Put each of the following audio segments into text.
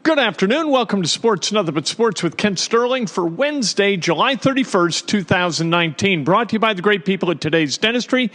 Good afternoon. Welcome to Sports Nothing But Sports with Kent Sterling for Wednesday, July 31st, 2019. Brought to you by the great people at Today's Dentistry.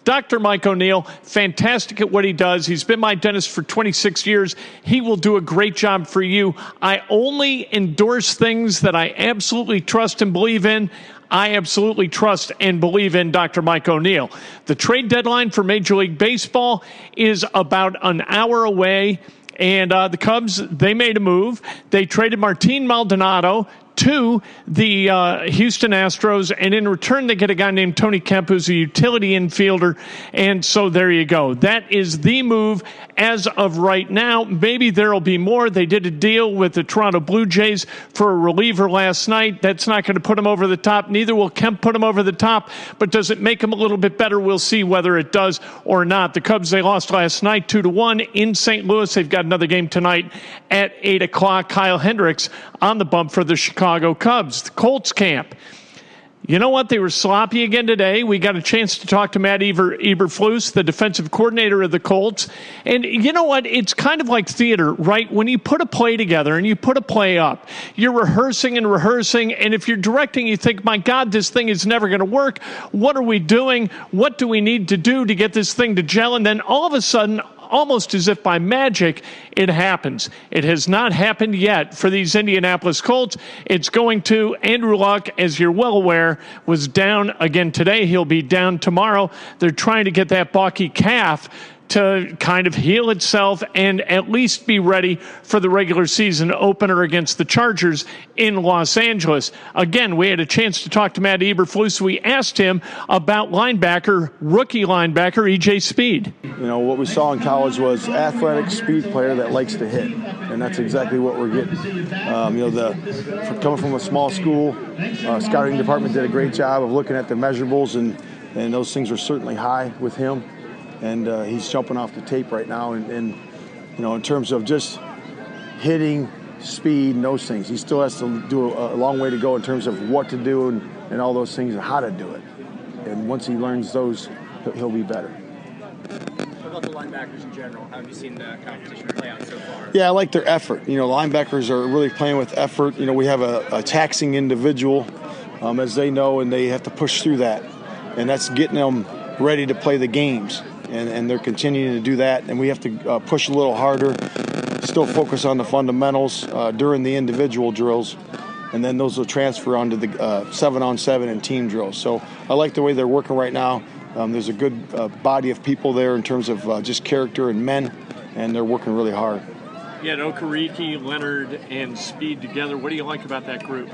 Dr. Mike O'Neill, fantastic at what he does. He's been my dentist for 26 years. He will do a great job for you. I only endorse things that I absolutely trust and believe in. I absolutely trust and believe in Dr. Mike O'Neill. The trade deadline for Major League Baseball is about an hour away. And the Cubs, they made a move. They traded Martin Maldonado to the Houston Astros, and in return they get a guy named Tony Kemp, who's a utility infielder, and so there you go. That is the move as of right now. Maybe there will be more. They did a deal with the Toronto Blue Jays for a reliever last night. That's not going to put him over the top. Neither will Kemp put him over the top, but does it make him a little bit better? We'll see whether it does or not. The Cubs, they lost last night 2-1 in St. Louis. They've got another game tonight at 8 o'clock. Kyle Hendricks on the bump for the Chicago Cubs. The Colts camp. You know what? They were sloppy again today. We got a chance to talk to Matt Eberflus, the defensive coordinator of the Colts. And you know what? It's kind of like theater, right? When you put a play together and you put a play up, you're rehearsing and rehearsing. And if you're directing, you think, my God, this thing is never going to work. What are we doing? What do we need to do to get this thing to gel? And then all of a sudden, almost as if by magic, it happens. It has not happened yet for these Indianapolis Colts. It's going to. Andrew Luck, as you're well aware, was down again today. He'll be down tomorrow. They're trying to get that balky calf to kind of heal itself and at least be ready for the regular season opener against the Chargers in Los Angeles. Again, we had a chance to talk to Matt Eberflus. We asked him about rookie linebacker E.J. Speed. You know, what we saw in college was athletic speed player that likes to hit, and that's exactly what we're getting. Coming from a small school, scouting department did a great job of looking at the measurables, and those things are certainly high with him. And he's jumping off the tape right now. And you know, in terms of just hitting, speed, and those things, he still has to do a long way to go in terms of what to do and all those things and how to do it. And once he learns those, he'll be better. What about the linebackers in general? How have you seen the competition play out so far? Yeah, I like their effort. You know, linebackers are really playing with effort. You know, we have a taxing individual, as they know, and they have to push through that. And that's getting them ready to play the games. And they're continuing to do that, and we have to push a little harder, still focus on the fundamentals during the individual drills, and then those will transfer onto the 7-on-7 and team drills. So I like the way they're working right now. There's a good body of people there in terms of just character and men, and they're working really hard. Yeah, Okereke, Leonard, and Speed together. What do you like about that group?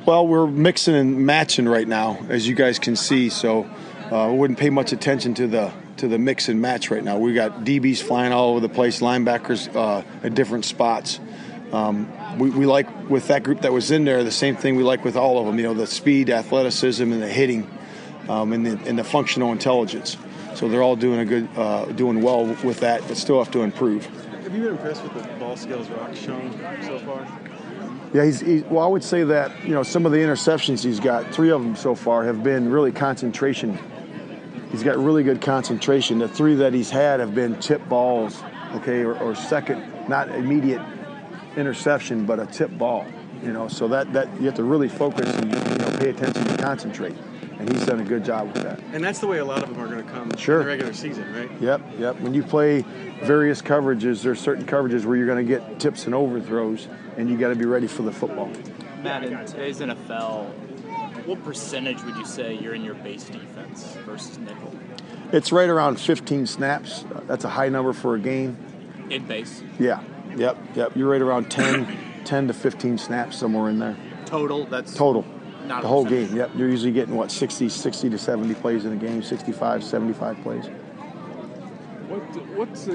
Well, we're mixing and matching right now, as you guys can see, so we wouldn't pay much attention to the mix and match right now. We got DBs flying all over the place, linebackers at different spots. We like with that group that was in there the same thing we like with all of them. You know, the speed, athleticism, and the hitting, and the functional intelligence. So they're all doing doing well with that, but still have to improve. Have you been impressed with the ball skills Rock's shown so far? Yeah, well, I would say that, you know, some of the interceptions he's got, 3 of them so far, have been really concentration. He's got really good concentration. The 3 that he's had have been tip balls, okay, or second, not immediate interception, but a tip ball, you know. So that you have to really focus and, you know, pay attention and concentrate. And he's done a good job with that. And that's the way a lot of them are going to come in the regular season, right? Yep. When you play various coverages, there's certain coverages where you're going to get tips and overthrows, and you got to be ready for the football. Matt, in today's NFL, what percentage would you say you're in your base defense versus nickel? It's right around 15 snaps. That's a high number for a game. In base? Yeah. Yep. You're right around 10 to 15 snaps, somewhere in there. Total? That's total. Not the whole game. Yep. You're usually getting, 60 to 70 plays in a game, 65, 75 plays. What's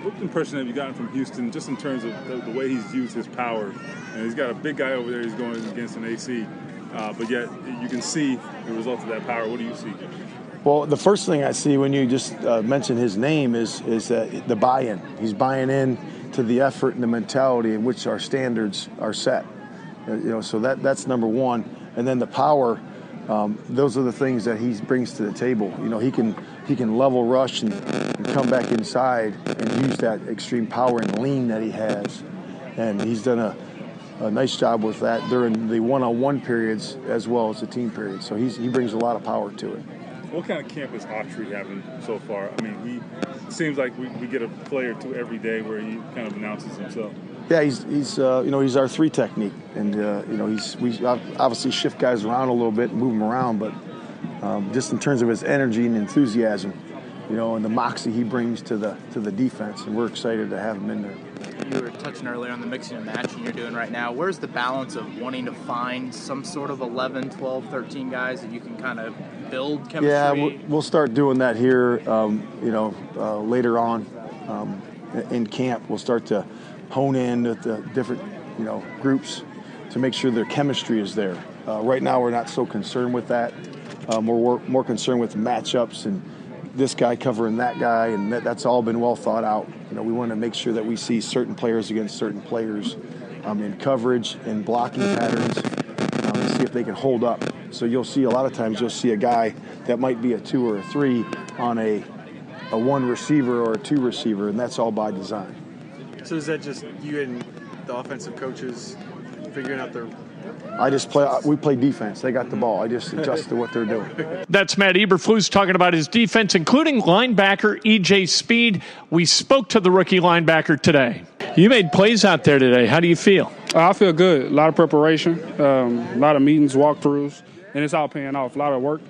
what impression have you gotten from Houston just in terms of the way he's used his power? And he's got a big guy over there he's going against an AC, but yet you can see the result of that power. What do you see? Well, the first thing I see when you just mention his name is the buy-in. He's buying in to the effort and the mentality in which our standards are set. So that's number one. And then the power, those are the things that he brings to the table. He can he can level rush and come back inside and use that extreme power and lean that he has. And he's done a nice job with that during the one-on-one periods as well as the team periods. So he brings a lot of power to it. What kind of camp is Autry having so far? I mean, it seems like we get a play or two every day where he kind of announces himself. Yeah, he's our 3 technique, and we obviously shift guys around a little bit and move them around, but just in terms of his energy and enthusiasm, and the moxie he brings to the defense, and we're excited to have him in there. You were touching earlier on the mixing and matching you're doing right now. Where's the balance of wanting to find some sort of 11, 12, 13 guys that you can kind of build chemistry? Yeah, we'll start doing that here, later on in camp. We'll start to hone in with the different, groups to make sure their chemistry is there. Right now, we're not so concerned with that. We're more concerned with matchups and this guy covering that guy, and that's all been well thought out. We want to make sure that we see certain players against certain players in coverage and blocking patterns to see if they can hold up. So you'll see a lot of times a guy that might be a 2 or a 3 on a 1 receiver or a 2 receiver, and that's all by design. So is that just you and the offensive coaches figuring out their? We play defense. They got the ball. I just adjust to what they're doing. That's Matt Eberflus talking about his defense, including linebacker E.J. Speed. We spoke to the rookie linebacker today. You made plays out there today. How do you feel? I feel good. A lot of preparation, a lot of meetings, walkthroughs, and it's all paying off. A lot of work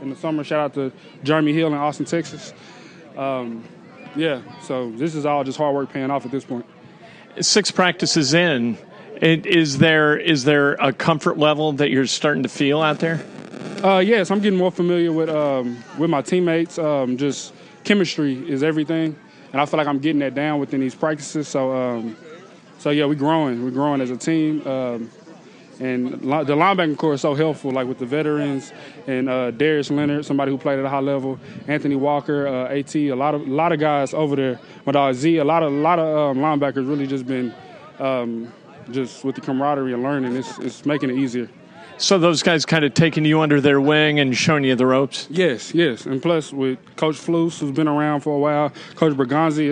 in the summer. Shout out to Jeremy Hill in Austin, Texas. So this is all just hard work paying off at this point. 6 practices in, is there a comfort level that you're starting to feel out there? Yes, I'm getting more familiar with my teammates. Just chemistry is everything, and I feel like I'm getting that down within these practices. So we're growing. We're growing as a team. And the linebacking core is so helpful, like with the veterans and Darius Leonard, somebody who played at a high level, Anthony Walker, AT, a lot of guys over there. My dog Z, a lot of linebackers really just been just with the camaraderie and learning. It's making it easier. So those guys kind of taking you under their wing and showing you the ropes? Yes. And plus with Coach Flus, who's been around for a while, Coach Berganzi,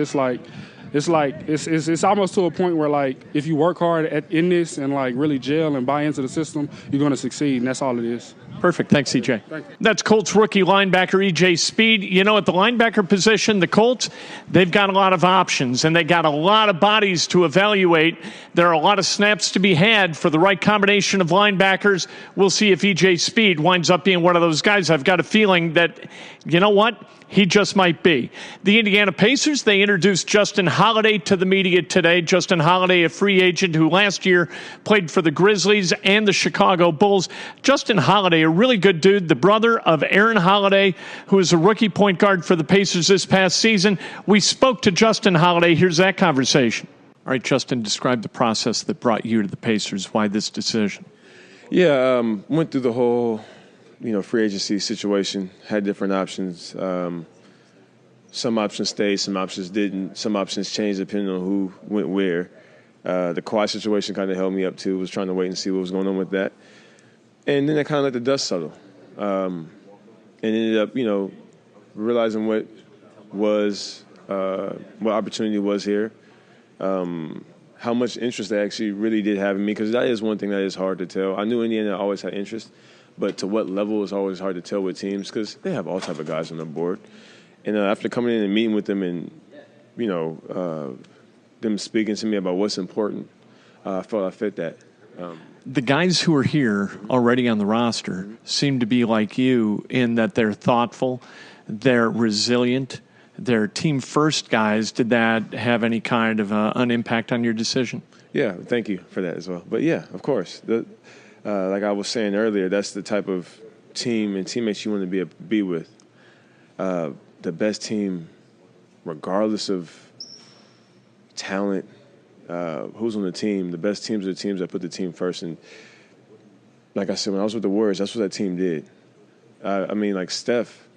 it's almost to a point where, like, if you work hard in this and, like, really gel and buy into the system, you're going to succeed, and that's all it is. Perfect. Thanks, EJ. Thank you. That's Colts rookie linebacker E.J. Speed. At the linebacker position, the Colts, they've got a lot of options, and they got a lot of bodies to evaluate. There are a lot of snaps to be had for the right combination of linebackers. We'll see if E.J. Speed winds up being one of those guys. I've got a feeling that, he just might be. The Indiana Pacers, they introduced Justin Holiday to the media today. Justin Holiday, a free agent who last year played for the Grizzlies and the Chicago Bulls. Justin Holiday, a really good dude, the brother of Aaron Holiday, who is a rookie point guard for the Pacers this past season. We spoke to Justin Holiday. Here's that conversation. All right, Justin, describe the process that brought you to the Pacers. Why this decision? Yeah, went through the whole free agency situation, had different options. Some options stayed, some options didn't. Some options changed depending on who went where. The Kawhi situation kind of held me up too. Was trying to wait and see what was going on with that. And then I kind of let the dust settle. And ended up, realizing what opportunity was here. How much interest they actually really did have in me, because that is one thing that is hard to tell. I knew Indiana always had interest, but to what level is always hard to tell with teams, because they have all type of guys on the board. And after coming in and meeting with them and, them speaking to me about what's important, I felt I fit that. The guys who are here already on the roster seem to be like you in that they're thoughtful, they're resilient, they're team-first guys. Did that have any kind of an impact on your decision? Yeah, thank you for that as well. But, yeah, of course. Like I was saying earlier, that's the type of team and teammates you want to be with. The best team, regardless of talent, who's on the team, the best teams are the teams that put the team first. And like I said, when I was with the Warriors, that's what that team did. Like Steph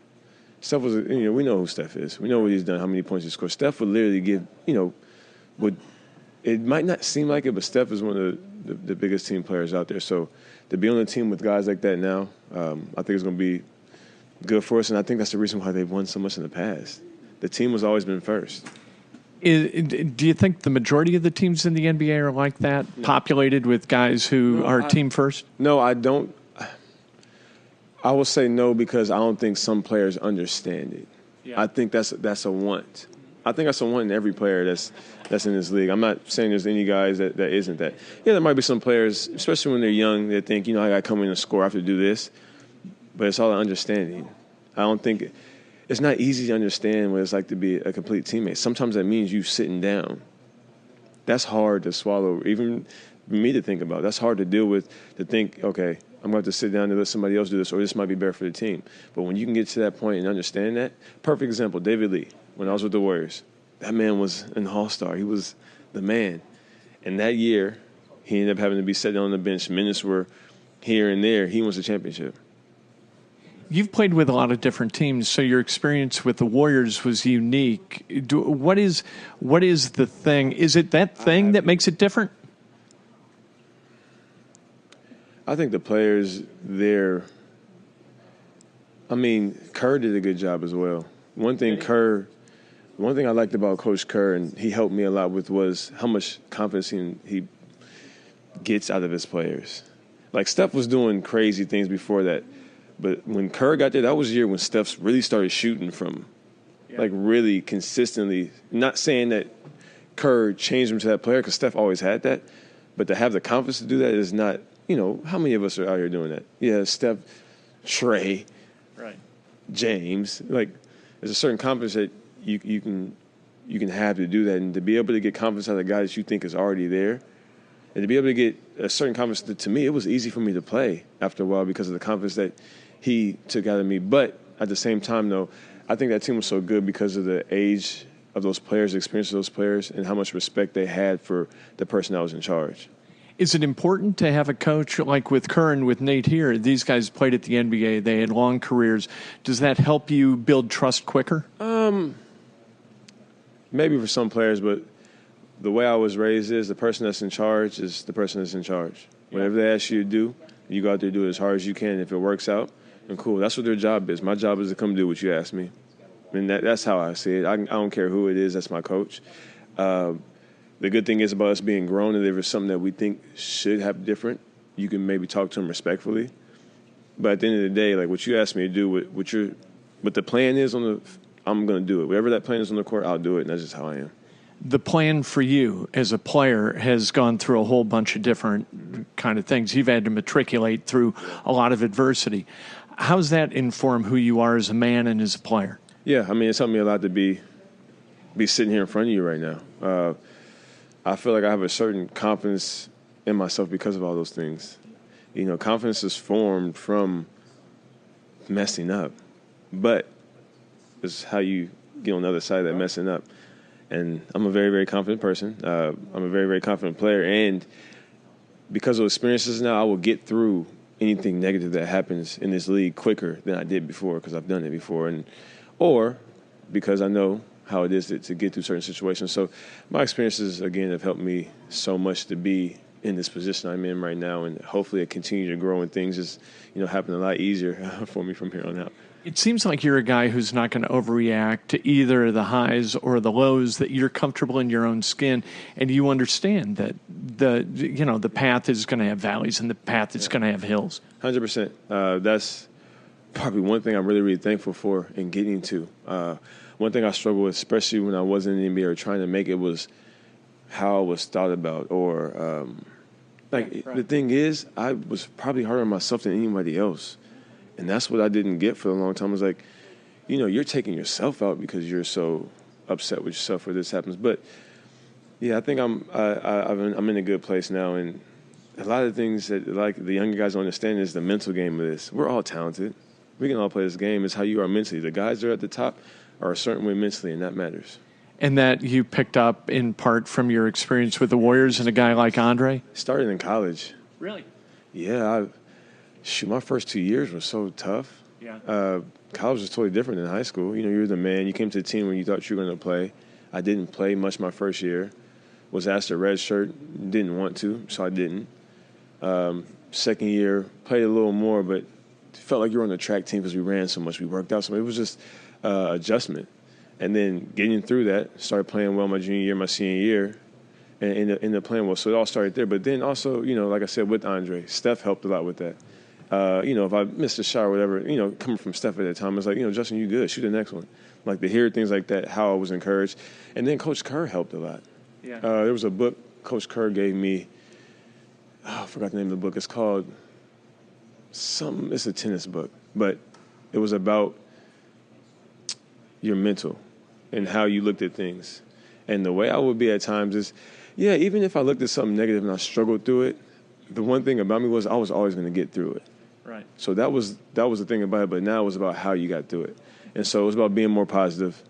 was, we know who Steph is. We know what he's done, how many points he scored. Steph would literally give, it might not seem like it, but Steph is one of the biggest team players out there. So to be on a team with guys like that now, I think it's going to be good for us, and I think that's the reason why they've won so much in the past. The team has always been first. Do you think the majority of the teams in the NBA are like that, populated with guys who are team first? No, I don't. I will say no because I don't think some players understand it. Yeah. I think that's a want. I think that's a want in every player that's in this league. I'm not saying there's any guys that isn't that. Yeah, there might be some players, especially when they're young, that think, I got to come in and score, I have to do this. But it's all understanding. I don't think it's not easy to understand what it's like to be a complete teammate. Sometimes that means you sitting down. That's hard to swallow, even me to think about. That's hard to deal with, to think, okay, I'm going to have to sit down and let somebody else do this, or this might be better for the team. But when you can get to that point and understand that, perfect example, David Lee, when I was with the Warriors, that man was an all-star. He was the man. And that year, he ended up having to be set down on the bench. Minutes were here and there. He wins the championship. You've played with a lot of different teams, so your experience with the Warriors was unique. What is the thing? Is it that thing that makes it different? I think the players there, Kerr did a good job as well. One thing I liked about Coach Kerr, and he helped me a lot with, was how much confidence he gets out of his players. Like, Steph was doing crazy things before that. But when Kerr got there, that was the year when Steph really started shooting from, like, really consistently. Not saying that Kerr changed him to that player, because Steph always had that. But to have the confidence to do that is not, how many of us are out here doing that? Yeah, Steph, Trey, right, James. Like, there's a certain confidence that you can have to do that. And to be able to get confidence out of a guy that you think is already there, and to be able to get a certain confidence, to me, it was easy for me to play after a while because of the confidence that he took out of me. But at the same time, though, I think that team was so good because of the age of those players, the experience of those players, and how much respect they had for the person that was in charge. Is it important to have a coach like with Kerr and with Nate here? These guys played at the NBA. They had long careers. Does that help you build trust quicker? Maybe for some players, but the way I was raised is the person that's in charge is the person that's in charge. Whatever they ask you to do, you go out there and do it as hard as you can. If it works out, then cool. That's what their job is. My job is to come do what you ask me. That's how I see it. I don't care who it is. That's my coach. The good thing is about us being grown, and if there's something that we think should have different, you can maybe talk to them respectfully. But at the end of the day, like, what you ask me to do, what the plan is I'm going to do it. Whatever that plan is on the court, I'll do it, and that's just how I am. The plan for you as a player has gone through a whole bunch of different kind of things. You've had to matriculate through a lot of adversity. How does that inform who you are as a man and as a player? Yeah, it's helped me a lot to be sitting here in front of you right now. I feel like I have a certain confidence in myself because of all those things. Confidence is formed from messing up, but it's how you get on the other side of that messing up. And I'm a very, very confident person. I'm a very, very confident player. And because of experiences now, I will get through anything negative that happens in this league quicker than I did before, because I've done it before. Or because I know how it is to get through certain situations. So my experiences, again, have helped me so much to be in this position I'm in right now. And hopefully it continue to grow and things just, happen a lot easier for me from here on out. It seems like you're a guy who's not going to overreact to either the highs or the lows, that you're comfortable in your own skin, and you understand that the path is going to have valleys and the path is going to have hills. 100%. That's probably one thing I'm really, really thankful for in getting to. One thing I struggled with, especially when I wasn't in the NBA or trying to make it, was how I was thought about. Or the thing is, I was probably harder on myself than anybody else. And that's what I didn't get for a long time. It was like, you're taking yourself out because you're so upset with yourself where this happens. But yeah, I think I'm in a good place now. And a lot of things that, like, the younger guys don't understand is the mental game of this. We're all talented. We can all play this game. It's how you are mentally. The guys that are at the top are a certain way mentally, and that matters. And that you picked up in part from your experience with the Warriors and a guy like Andre? Started in college. Really? Yeah, my first 2 years were so tough. Yeah. College was totally different than high school. You're the man. You came to the team when you thought you were going to play. I didn't play much my first year. Was asked to redshirt. Didn't want to, so I didn't. Second year, played a little more, but felt like you were on the track team because we ran so much, we worked out so much. It was just adjustment. And then getting through that, started playing well my junior year, my senior year, and ended up playing well. So it all started there. But then also, like I said, with Andre, Steph helped a lot with that. If I missed a shot or whatever, coming from Steph at that time, I was like, Justin, you good. Shoot the next one. Like to hear things like that, how I was encouraged. And then Coach Kerr helped a lot. Yeah. There was a book Coach Kerr gave me. I forgot the name of the book. It's called something. It's a tennis book. But it was about your mental and how you looked at things. And the way I would be at times is, even if I looked at something negative and I struggled through it, the one thing about me was I was always going to get through it. Right. So that was the thing about it, but now it was about how you got through it. And so it was about being more positive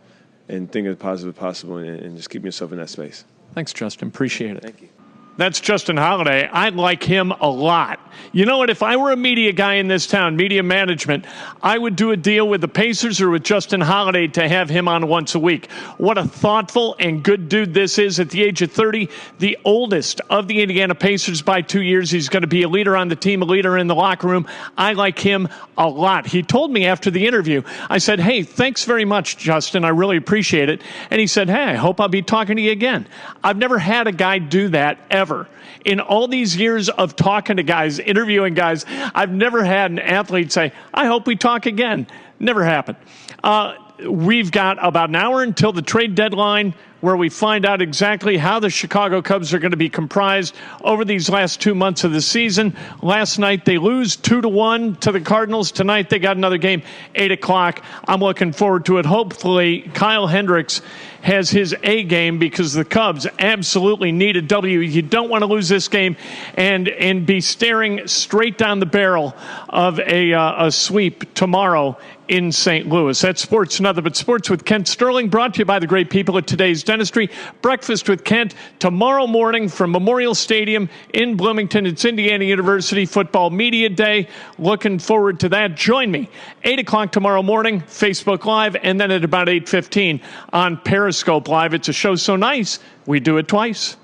and thinking as positive as possible and just keeping yourself in that space. Thanks, Justin. Appreciate it. Thank you. That's Justin Holiday. I like him a lot. You know what? If I were a media guy in this town, media management, I would do a deal with the Pacers or with Justin Holiday to have him on once a week. What a thoughtful and good dude this is at the age of 30, the oldest of the Indiana Pacers by 2 years. He's going to be a leader on the team, a leader in the locker room. I like him a lot. He told me after the interview, I said, hey, thanks very much, Justin. I really appreciate it. And he said, hey, I hope I'll be talking to you again. I've never had a guy do that ever. In all these years of talking to guys, interviewing guys, I've never had an athlete say, I hope we talk again. Never happened. We've got about an hour until the trade deadline where we find out exactly how the Chicago Cubs are going to be comprised over these last 2 months of the season. Last night they lose 2-1 to the Cardinals. Tonight they got another game, 8 o'clock. I'm looking forward to it. Hopefully Kyle Hendricks has his A game because the Cubs absolutely need a W. You don't want to lose this game and be staring straight down the barrel of a sweep tomorrow in St. Louis. That's Sports Nothing But Sports with Kent Sterling, brought to you by the great people at Today's Dentistry. Breakfast with Kent tomorrow morning from Memorial Stadium in Bloomington. It's Indiana University Football Media Day. Looking forward to that. Join me 8 o'clock tomorrow morning, Facebook Live, and then at about 8:15 on Periscope Live. It's a show so nice, we do it twice.